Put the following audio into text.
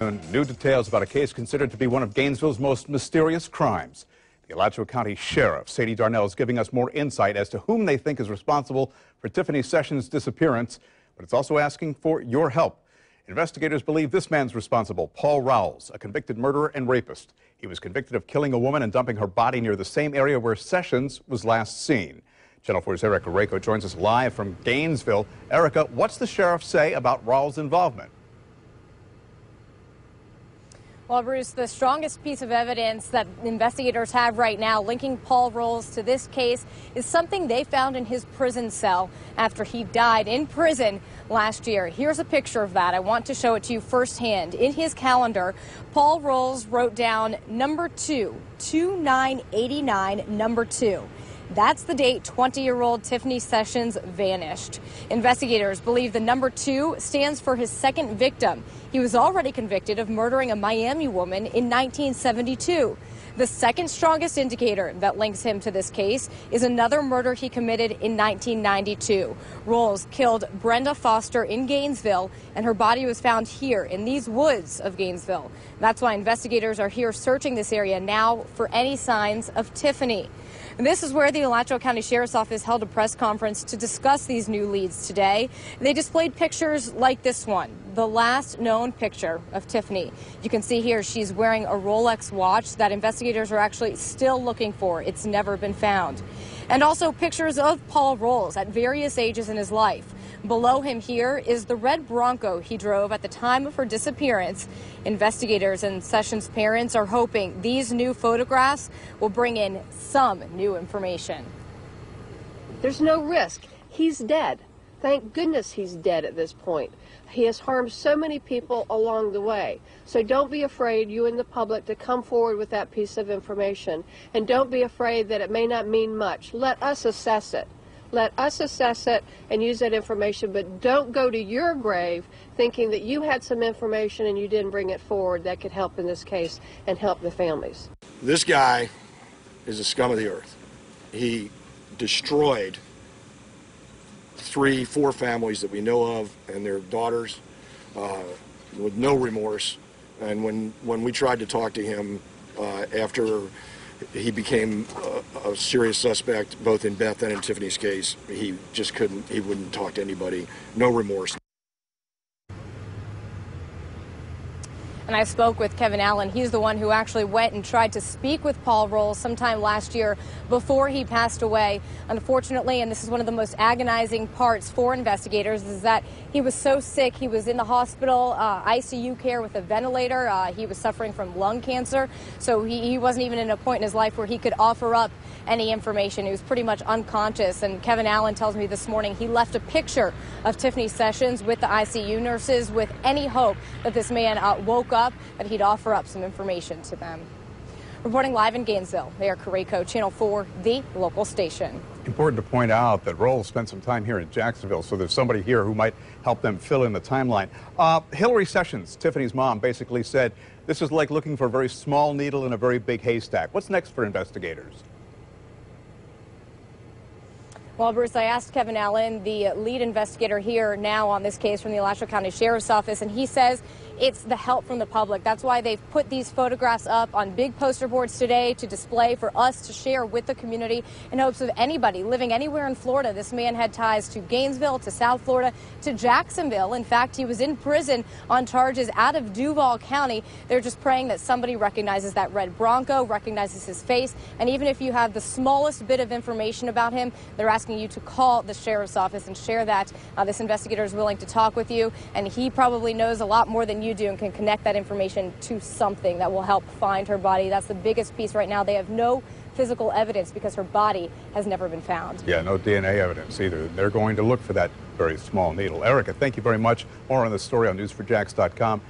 New details about a case considered to be one of Gainesville's most mysterious crimes. The Alachua County Sheriff, Sadie Darnell, is giving us more insight as to whom they think is responsible for Tiffany Sessions' disappearance, but it's also asking for your help. Investigators believe this man's responsible, Paul Rowles, a convicted murderer and rapist. He was convicted of killing a woman and dumping her body near the same area where Sessions was last seen. Channel 4's Erica Rako joins us live from Gainesville. Erica, what's the sheriff say about Rowles' involvement? Well, Bruce, the strongest piece of evidence that investigators have right now linking Paul Rowles to this case is something they found in his prison cell after he died in prison last year. Here's a picture of that. I want to show it to you firsthand. In his calendar, Paul Rowles wrote down number 2, 2989, number 2. That's the date 20-year-old Tiffany Sessions vanished. Investigators believe the number 2 stands for his second victim. He was already convicted of murdering a Miami woman in 1972. The second strongest indicator that links him to this case is another murder he committed in 1992. Rowles killed Brenda Foster in Gainesville, and her body was found here in these woods of Gainesville. That's why investigators are here searching this area now for any signs of Tiffany. And this is where the Alachua County Sheriff's Office held a press conference to discuss these new leads today. They displayed pictures like this one, the last known picture of Tiffany. You can see here she's wearing a Rolex watch that investigators are actually still looking for. It's never been found. And also pictures of Paul Rowles at various ages in his life. Below him here is the red Bronco he drove at the time of her disappearance. Investigators and Sessions' parents are hoping these new photographs will bring in some new information. There's no risk. He's dead. Thank goodness he's dead at this point. He has harmed so many people along the way. So don't be afraid, you and the public, to come forward with that piece of information. And don't be afraid that it may not mean much. Let us assess it. Let us assess it and use that information, but don't go to your grave thinking that you had some information and you didn't bring it forward that could help in this case and help the families. This guy is a scum of the earth. He destroyed 3, 4 families that we know of and their daughters with no remorse. And when we tried to talk to him after he became a serious suspect, both in Beth and in Tiffany's case, he just couldn't, he wouldn't talk to anybody, no remorse. And I spoke with Kevin Allen. He's the one who actually went and tried to speak with Paul Rowles sometime last year before he passed away. Unfortunately, and this is one of the most agonizing parts for investigators, is that he was so sick. He was in the hospital, ICU care with a ventilator. He was suffering from lung cancer. So he wasn't even in a point in his life where he could offer up any information. He was pretty much unconscious. And Kevin Allen tells me this morning he left a picture of Tiffany Sessions with the ICU nurses with any hope that this man woke up, that he'd offer up some information to them. Reporting live in Gainesville, Erica Rako, Channel 4, the local station. Important to point out that Rowles spent some time here in Jacksonville, so there's somebody here who might help them fill in the timeline. Hillary Sessions, Tiffany's mom, basically said this is like looking for a very small needle in a very big haystack. What's next for investigators? Well, Bruce, I asked Kevin Allen, the lead investigator here now on this case from the Alachua County Sheriff's Office, and he says it's the help from the public. That's why they've put these photographs up on big poster boards today to display for us to share with the community in hopes of anybody living anywhere in Florida. This man had ties to Gainesville, to South Florida, to Jacksonville. In fact, he was in prison on charges out of Duval County. They're just praying that somebody recognizes that red Bronco, recognizes his face, and even if you have the smallest bit of information about him, they're asking you to call the Sheriff's Office and share that. This investigator is willing to talk with you, and he probably knows a lot more than you do and can connect that information to something that will help find her body. That's the biggest piece right now. They have no physical evidence because her body has never been found. Yeah, no DNA evidence either. They're going to look for that very small needle. Erica, thank you very much. More on this story on news4jax.com.